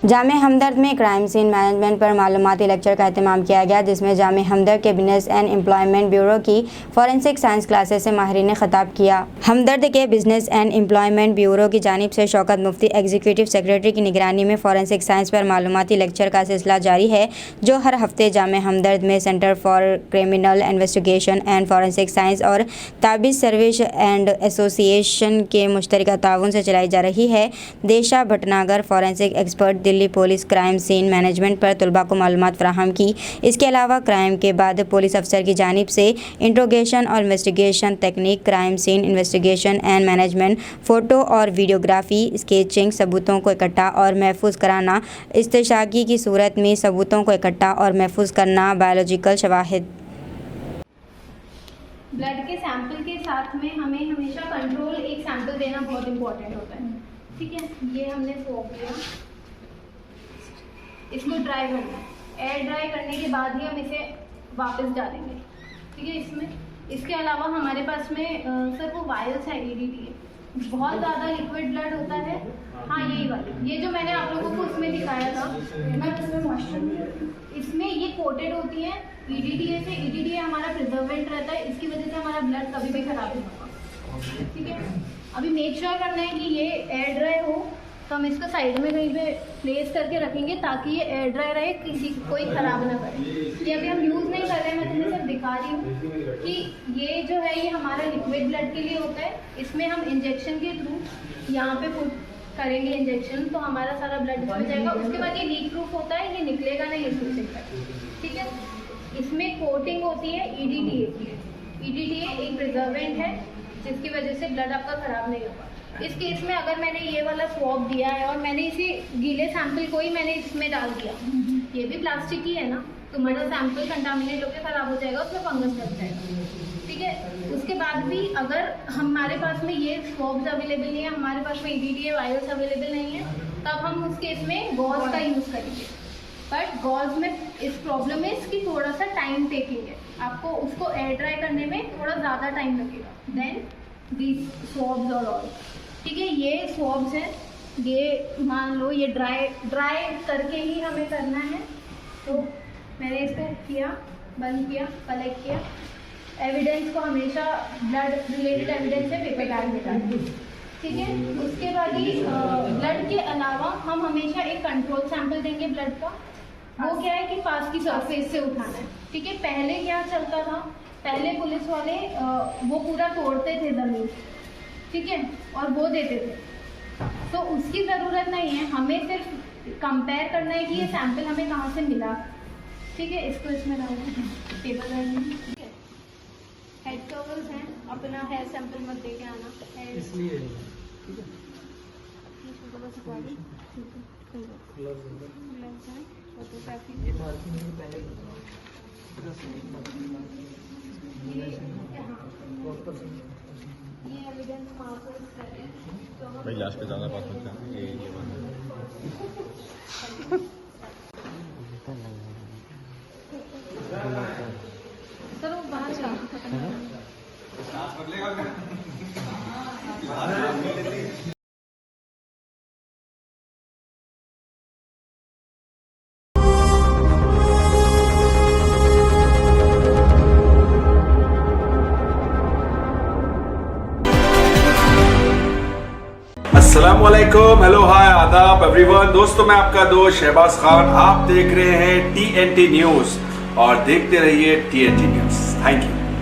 जामे हमदर्द में crime scene management पर मालूमाती लेक्चर का एहतमाम किया गया, जिसमें जामे हमदर्द के बिजनेस एंड एम्प्लॉयमेंट ब्यूरो की फॉरेंसिक साइंस क्लासेस से माहिरीन ने खिताब किया। हमदर्द के बिजनेस एंड एम्प्लॉयमेंट ब्यूरो की जानिब से शौकत मुफ्ती एग्जीक्यूटिव सेक्रेटरी की निगरानी में फॉरेंसिक साइंस पर मालूमाती लेक्चर का सिलसिला जारी है, जो हर हफ्ते जामे हमदर्द में centre for criminal investigation and forensic science और ताबिज सर्विस एंड एसोसिएशन के मुश्तरका ताउन से चलाई जा रही है। Desha Bhatnagar forensic expert Delhi police crime scene management पर तलबा को मालूमात फराहम की। इसके अलावा क्राइम के बाद पुलिस अफसर की जानिब से इंट्रोगेशन और investigation technique, crime scene investigation and management, photo और वीडियोग्राफी, स्केचिंग, सबूतों को इकट्ठा और महफूज कराना, इस्तेशाकी की सूरत में सबूतों को इकट्ठा और महफूज करना, बायोलॉजिकल शवाहिद। ब्लड के सैंपल के साथ में हमें हमेशा कंट्रोल एक सैंपल देना बहुत इंपॉर्टेंट होता है। ठीक है, ये हमने स्वैप किया, इसको ड्राई करना है। एयर ड्राई करने के बाद ही हम इसे वापस डालेंगे। ठीक है, इसके अलावा हमारे पास में सर वो वायल्स है, EDTA है, बहुत ज़्यादा लिक्विड ब्लड होता है। हाँ, यही वाले, ये जो मैंने आप लोगों को उसमें दिखाया था, इसमें ये कोटेड होती है EDTA से। EDTA हमारा प्रिजर्वेंट रहता है, इसकी वजह से हमारा ब्लड कभी भी खराब नहीं होगा। ठीक है, अभी मेक श्योर करना है कि ये एयर ड्राई हो, तो हम इसको साइड में कहीं पे प्लेस करके रखेंगे ताकि ये एयर ड्राई रहे, कोई ख़राब ना करे। ये अभी हम यूज़ नहीं कर रहे हैं, मैं तुम्हें सिर्फ दिखा रही हूँ कि ये जो है ये हमारा लिक्विड ब्लड के लिए होता है। इसमें हम इंजेक्शन के थ्रू यहाँ पे पुट करेंगे इंजेक्शन, तो हमारा सारा ब्लड निकल जाएगा। उसके बाद ये लीक प्रूफ होता है, ये निकलेगा नहीं इसमें से। ठीक है, इसमें कोटिंग होती है EDTA की। EDTA एक प्रिजर्वेंट है जिसकी वजह से ब्लड आपका ख़राब नहीं होगा। इस केस में अगर मैंने ये वाला स्वैप दिया है और मैंने इसी गीले सैंपल को ही मैंने इसमें डाल दिया, ये भी प्लास्टिक ही है ना, तो मेरा सैंपल कंटामिनेट होकर ख़राब हो जाएगा, उसमें फंगस लग जाएगा। ठीक है, उसके बाद भी अगर हमारे पास में ये स्वैप्स अवेलेबल नहीं है, हमारे पास में EDTA वायरस अवेलेबल नहीं है, तब हम उस केस में गॉज का यूज़ करेंगे। बट गॉज में इस प्रॉब्लम है इसकी थोड़ा सा टाइम टेकिंग है, आपको उसको एयर ड्राई करने में थोड़ा ज़्यादा टाइम लगेगा देन दीज स्वैप्स और ऑल। ठीक है, ये स्वैप्स हैं, ये मान लो ये ड्राई करके ही हमें करना है। तो मैंने इसको किया, बंद किया, कलेक्ट किया। एविडेंस को हमेशा ब्लड रिलेटेड एविडेंस है पेपर बैग में डाल दें। ठीक है, उसके बाद ही ब्लड के अलावा हम हमेशा एक कंट्रोल सैंपल देंगे ब्लड का। वो क्या है कि पास की सरफेस से उठाना है। ठीक है, पहले क्या चलता था, पहले पुलिस वाले वो पूरा तोड़ते थे ज़मीन, ठीक है, और वो देते थे, तो उसकी ज़रूरत नहीं है। हमें सिर्फ कंपेयर करना है कि ये सैंपल हमें कहाँ से मिला। ठीक है, इसको इसमें डालते हैं टेबल रखना। ठीक है, हेड कवर्स हैं, अपना हेयर सैंपल मत दे के आना है इसलिए। ठीक है, ये एविडेंस मार्कर्स है भाई लास्ट पे ज़्यादा बात मत करना, ये सर वो बाहर जा अस्सलामुअलैकुम, हेलो, हाय, आदाब एवरीवन। दोस्तों, मैं आपका दोस्त शहबाज खान, आप देख रहे हैं TNT न्यूज़ और देखते रहिए TNT न्यूज़। Thank you.